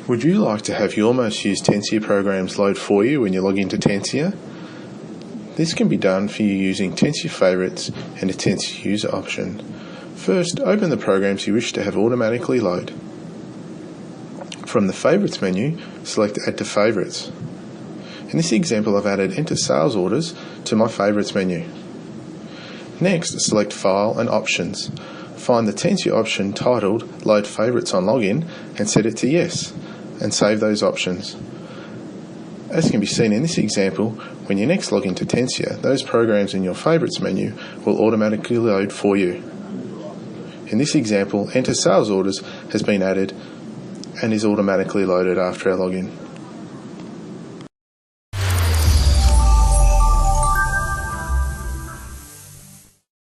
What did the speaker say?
Would you like to have your most used Tencia programs load for you when you log into Tencia? This can be done for you using Tencia Favorites and a Tencia User option. First, open the programs you wish to have automatically load. From the Favorites menu, select Add to Favorites. In this example, I've added Enter Sales Orders to my Favorites menu. Next, select File and Options. Find the Tencia option titled Load Favorites on Login and set it to Yes, and save those options. As can be seen in this example, when you next log into Tencia, those programs in your Favorites menu will automatically load for you. In this example, Enter Sales Orders has been added and is automatically loaded after our login.